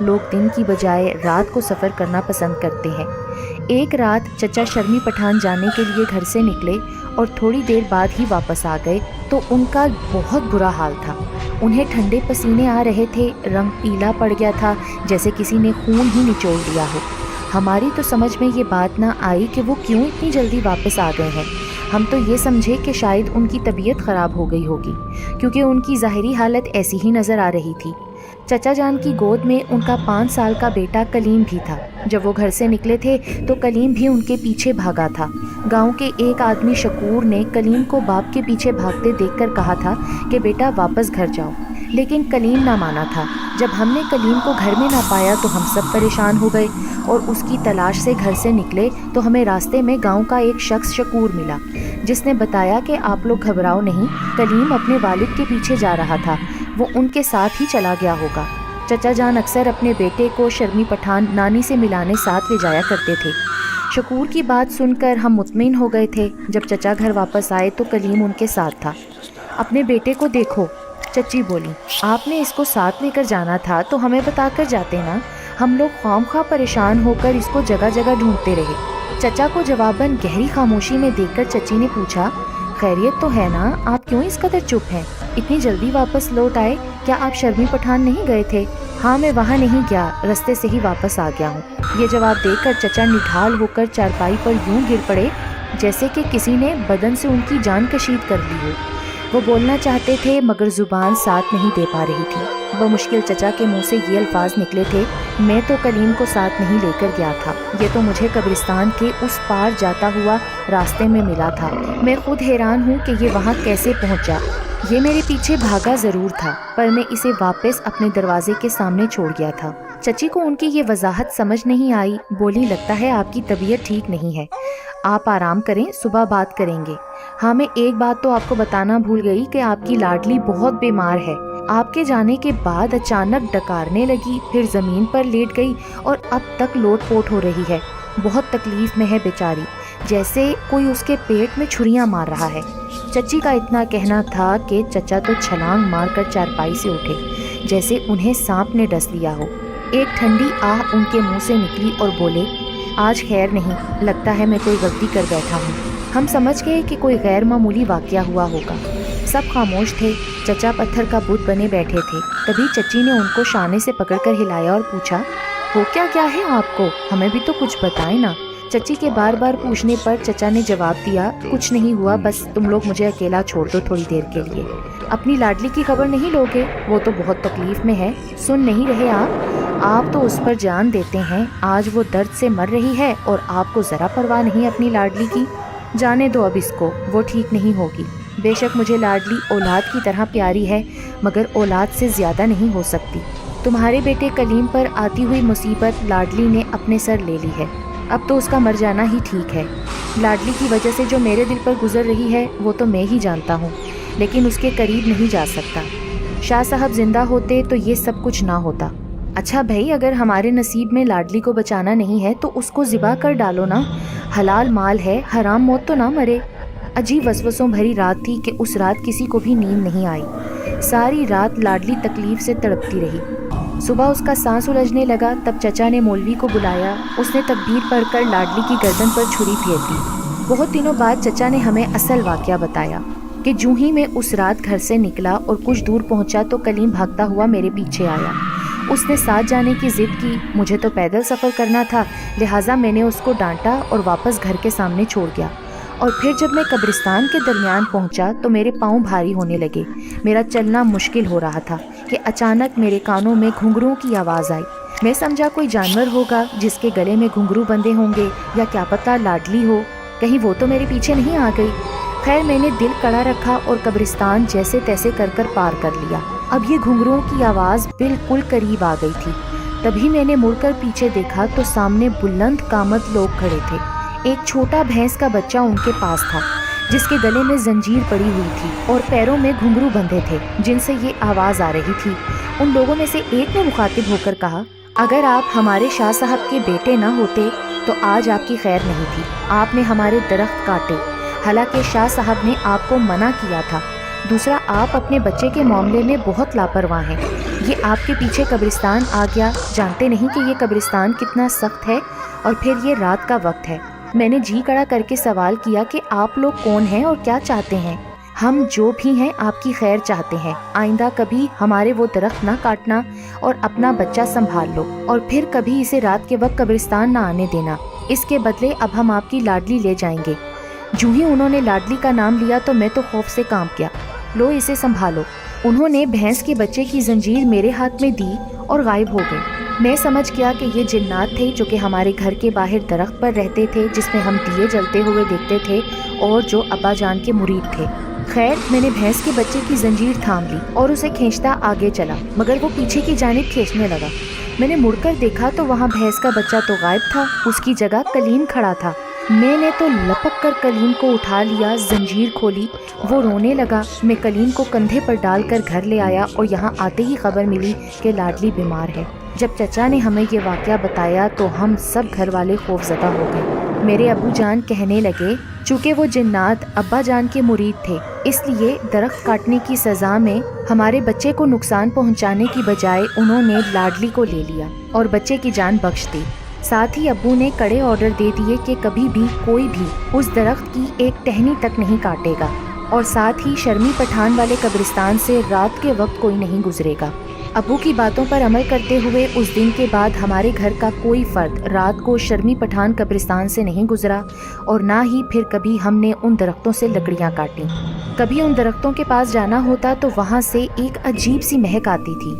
لوگ دن کی بجائے رات کو سفر کرنا پسند کرتے ہیں۔ ایک رات چچا شرمی پٹھان جانے کے لیے گھر سے نکلے اور تھوڑی دیر بعد ہی واپس آ گئے تو ان کا بہت برا حال تھا۔ انہیں ٹھنڈے پسینے آ رہے تھے، رنگ پیلا پڑ گیا تھا جیسے کسی نے خون ہی نچوڑ لیا ہو۔ ہماری تو سمجھ میں یہ بات نہ آئی کہ وہ کیوں اتنی جلدی واپس آ گئے ہیں۔ ہم تو یہ سمجھے کہ شاید ان کی طبیعت خراب ہو گئی ہوگی، کیونکہ ان کی ظاہری حالت ایسی ہی نظر آ رہی تھی۔ چچا جان کی گود میں ان کا 5 سال کا بیٹا کلیم بھی تھا۔ جب وہ گھر سے نکلے تھے تو کلیم بھی ان کے پیچھے بھاگا تھا۔ گاؤں کے ایک آدمی شکور نے کلیم کو باپ کے پیچھے بھاگتے دیکھ کر کہا تھا کہ بیٹا واپس گھر جاؤ، لیکن کلیم نہ مانا تھا۔ جب ہم نے کلیم کو گھر میں نہ پایا تو ہم سب پریشان ہو گئے اور اس کی تلاش سے گھر سے نکلے تو ہمیں راستے میں گاؤں کا ایک شخص شکور ملا، جس نے بتایا کہ آپ لوگ گھبراؤ نہیں، کلیم اپنے والد کے پیچھے جا رہا تھا، وہ ان کے ساتھ ہی چلا گیا ہوگا۔ چچا جان اکثر اپنے بیٹے کو شرمی پٹھان نانی سے ملانے ساتھ لے جایا کرتے تھے۔ شکور کی بات سن کر ہم مطمئن ہو گئے تھے۔ جب چچا گھر واپس آئے تو کلیم ان کے ساتھ تھا۔ اپنے بیٹے کو دیکھو، چچی بولی، آپ نے اس کو ساتھ لے کر جانا تھا تو ہمیں بتا کر جاتے نا، ہم لوگ خواہ پریشان ہو کر اس کو جگہ جگہ ڈھونڈتے رہے۔ چچا کو جواباً گہری خاموشی میں دیکھ کر چچی نے پوچھا، خیریت تو ہے نا؟ آپ کیوں اس قدر چپ ہیں؟ اتنی جلدی واپس لوٹ آئے؟ کیا آپ شرمی پٹھان نہیں گئے تھے؟ ہاں، میں وہاں نہیں گیا، رستے سے ہی واپس آ گیا ہوں۔ یہ جواب دے کر چچا نڈھال ہو کر چارپائی پر یوں گر پڑے جیسے کہ کسی نے بدن سے ان کی جان کشید کر لی ہو۔ وہ بولنا چاہتے تھے مگر زبان ساتھ نہیں دے پا رہی تھی۔ بمشکل چچا کے منہ سے یہ الفاظ نکلے تھے، میں تو کلیم کو ساتھ نہیں لے کر گیا تھا، یہ تو مجھے قبرستان کے اس پار جاتا ہوا راستے میں ملا تھا۔ میں خود حیران ہوں کہ یہ وہاں کیسے پہنچا۔ یہ میرے پیچھے بھاگا ضرور تھا پر میں اسے واپس اپنے دروازے کے سامنے چھوڑ گیا تھا۔ چچی کو ان کی یہ وضاحت سمجھ نہیں آئی، بولی، لگتا ہے آپ کی طبیعت ٹھیک نہیں ہے، آپ آرام کریں، صبح بات کریں گے۔ ہاں، میں ایک بات تو آپ کو بتانا بھول گئی کہ آپ کی لاڈلی بہت بیمار ہے۔ آپ کے جانے کے بعد اچانک ڈکارنے لگی، پھر زمین پر لیٹ گئی اور اب تک لوٹ پوٹ ہو رہی ہے، بہت تکلیف میں ہے بیچاری، جیسے کوئی اس کے پیٹ میں چھریاں مار رہا ہے۔ چچی کا اتنا کہنا تھا کہ چچا تو چھلانگ مار کر چارپائی سے اٹھے جیسے انہیں سانپ نے ڈس لیا ہو۔ ایک ٹھنڈی آہ ان کے منہ سے نکلی اور بولے، آج خیر نہیں، لگتا ہے میں کوئی غلطی کر بیٹھا ہوں۔ ہم سمجھ گئے کہ کوئی غیر معمولی واقعہ ہوا ہوگا۔ سب خاموش تھے، چچا پتھر کا بت بنے بیٹھے تھے۔ تبھی چچی نے ان کو شانے سے پکڑ کر ہلایا اور پوچھا، ہو کیا ہے آپ کو؟ ہمیں بھی تو کچھ بتائیں نا۔ چچی کے بار بار پوچھنے پر چچا نے جواب دیا، کچھ نہیں ہوا، بس تم لوگ مجھے اکیلا چھوڑ دو تھوڑی دیر کے لیے۔ اپنی لاڈلی کی خبر نہیں لوگے؟ وہ تو بہت تکلیف میں ہے، سن نہیں رہے آپ تو اس پر جان دیتے ہیں، آج وہ درد سے مر رہی ہے اور آپ کو ذرا پرواہ نہیں اپنی لاڈلی کی۔ جانے دو اب اس کو، وہ ٹھیک نہیں ہوگی۔ بے شک مجھے لاڈلی اولاد کی طرح پیاری ہے مگر اولاد سے زیادہ نہیں ہو سکتی۔ تمہارے بیٹے کلیم پر آتی ہوئی مصیبت لاڈلی نے اپنے سر لے لی ہے، اب تو اس کا مر جانا ہی ٹھیک ہے۔ لاڈلی کی وجہ سے جو میرے دل پر گزر رہی ہے وہ تو میں ہی جانتا ہوں، لیکن اس کے قریب نہیں جا سکتا۔ شاہ صاحب زندہ ہوتے تو یہ سب کچھ نہ ہوتا۔ اچھا بھائی، اگر ہمارے نصیب میں لاڈلی کو بچانا نہیں ہے تو اس کو ذبح کر ڈالو نا، حلال مال ہے، حرام موت تو نہ مرے۔ عجیب وسوسوں بھری رات تھی کہ اس رات کسی کو بھی نیند نہیں آئی۔ ساری رات لاڈلی تکلیف سے تڑپتی رہی۔ صبح اس کا سانس الجھنے لگا، تب چچا نے مولوی کو بلایا، اس نے تکبیر پڑھ کر لاڈلی کی گردن پر چھری پھیر دی۔ بہت دنوں بعد چچا نے ہمیں اصل واقعہ بتایا کہ جوں ہی میں اس رات گھر سے نکلا اور کچھ دور پہنچا تو کلیم بھاگتا ہوا میرے پیچھے آیا۔ اس نے ساتھ جانے کی ضد کی، مجھے تو پیدل سفر کرنا تھا، لہٰذا میں نے اس کو ڈانٹا اور واپس گھر کے سامنے چھوڑ گیا۔ اور پھر جب میں قبرستان کے درمیان پہنچا تو میرے پاؤں بھاری ہونے لگے، میرا چلنا مشکل ہو رہا تھا کہ اچانک میرے کانوں میں گھنگروں کی آواز آئی۔ میں سمجھا کوئی جانور ہوگا جس کے گلے میں گھنگرو بندھے ہوں گے، یا کیا پتہ لاڈلی ہو، کہیں وہ تو میرے پیچھے نہیں آ گئی۔ خیر میں نے دل کڑا رکھا اور قبرستان جیسے تیسے کر پار کر لیا۔ اب یہ گھنگروں کی آواز بالکل قریب آ گئی تھی۔ تبھی میں نے مڑ کر پیچھے دیکھا تو سامنے بلند قامت لوگ کھڑے تھے۔ ایک چھوٹا بھینس کا بچہ ان کے پاس تھا جس کے گلے میں زنجیر پڑی ہوئی تھی اور پیروں میں گھنگرو بندھے تھے جن سے یہ آواز آ رہی تھی۔ ان لوگوں میں سے ایک نے مخاطب ہو کر کہا، اگر آپ ہمارے شاہ صاحب کے بیٹے نہ ہوتے تو آج آپ کی خیر نہیں تھی، آپ نے ہمارے درخت کاٹے، حالانکہ شاہ صاحب نے آپ کو منع کیا تھا۔ دوسرا آپ اپنے بچے کے معاملے میں بہت لاپرواہ ہیں. یہ آپ کے پیچھے قبرستان آ گیا، جانتے نہیں کہ یہ قبرستان کتنا سخت ہے، اور پھر یہ رات کا وقت ہے. میں نے جی کڑا کر کے سوال کیا کہ آپ لوگ کون ہیں اور کیا چاہتے ہیں؟ ہم جو بھی ہیں آپ کی خیر چاہتے ہیں. آئندہ کبھی ہمارے وہ درخت نہ کاٹنا اور اپنا بچہ سنبھال لو، اور پھر کبھی اسے رات کے وقت قبرستان نہ آنے دینا. اس کے بدلے اب ہم آپ کی لاڈلی لے جائیں گے. جو ہی انہوں نے لاڈلی کا نام لیا تو میں تو خوف سے کانپ گیا. لو اسے سنبھالو. انہوں نے بھینس کے بچے کی زنجیر میرے ہاتھ میں دی اور غائب ہو گئے. میں سمجھ گیا کہ یہ جنات تھے جو کہ ہمارے گھر کے باہر درخت پر رہتے تھے، جس میں ہم دیے جلتے ہوئے دیکھتے تھے، اور جو ابا جان کے مرید تھے. خیر، میں نے بھینس کے بچے کی زنجیر تھام لی اور اسے کھینچتا آگے چلا، مگر وہ پیچھے کی جانب کھینچنے لگا. میں نے مڑ کر دیکھا تو وہاں بھینس کا بچہ تو غائب تھا، اس کی جگہ کلیم کھڑا تھا. میں نے تو لپک کر کلیم کو اٹھا لیا، زنجیر کھولی، وہ رونے لگا. میں کلیم کو کندھے پر ڈال کر گھر لے آیا، اور یہاں آتے ہی خبر ملی کہ لاڈلی بیمار ہے. جب چچا نے ہمیں یہ واقعہ بتایا تو ہم سب گھر والے خوف زدہ ہو گئے. میرے ابو جان کہنے لگے چونکہ وہ جنات ابا جان کے مرید تھے، اس لیے درخت کاٹنے کی سزا میں ہمارے بچے کو نقصان پہنچانے کی بجائے انہوں نے لاڈلی کو لے لیا اور بچے کی جان بخش دی. ساتھ ہی ابو نے کڑے آرڈر دے دیے کہ کبھی بھی کوئی بھی اس درخت کی ایک ٹہنی تک نہیں کاٹے گا، اور ساتھ ہی شرمی پٹھان والے قبرستان سے رات کے وقت کوئی نہیں گزرے گا. ابو کی باتوں پر عمل کرتے ہوئے اس دن کے بعد ہمارے گھر کا کوئی فرد رات کو شرمی پٹھان قبرستان سے نہیں گزرا، اور نہ ہی پھر کبھی ہم نے ان درختوں سے لکڑیاں کاٹیں. کبھی ان درختوں کے پاس جانا ہوتا تو وہاں سے ایک عجیب سی مہک آتی تھی،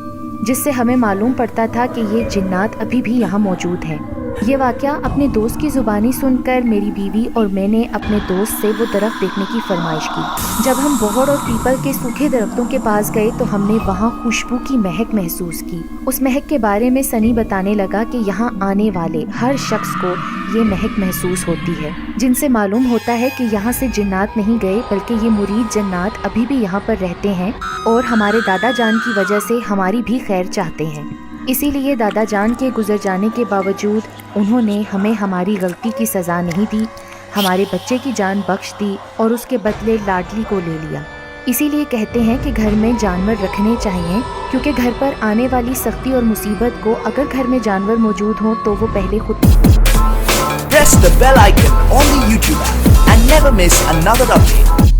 جس سے ہمیں معلوم پڑتا تھا کہ یہ جنات ابھی بھی یہاں موجود ہیں. یہ واقعہ اپنے دوست کی زبانی سن کر میری بیوی اور میں نے اپنے دوست سے وہ درخت دیکھنے کی فرمائش کی. جب ہم بہڑ اور پیپل کے سوکھے درختوں کے پاس گئے تو ہم نے وہاں خوشبو کی مہک محسوس کی. اس مہک کے بارے میں سنی بتانے لگا کہ یہاں آنے والے ہر شخص کو یہ مہک محسوس ہوتی ہے، جن سے معلوم ہوتا ہے کہ یہاں سے جنات نہیں گئے، بلکہ یہ مرید جنات ابھی بھی یہاں پر رہتے ہیں اور ہمارے دادا جان کی وجہ سے ہماری بھی خیر چاہتے ہیں. اسی لیے دادا جان کے گزر جانے کے باوجود انہوں نے ہمیں ہماری غلطی کی سزا نہیں دی، ہمارے بچے کی جان بخش دی اور اس کے بدلے لاڈلی کو لے لیا. اسی لیے کہتے ہیں کہ گھر میں جانور رکھنے چاہیے، کیونکہ گھر پر آنے والی سختی اور مصیبت کو اگر گھر میں جانور موجود ہوں تو وہ پہلے خود Press the bell icon on the YouTube app and never miss another update.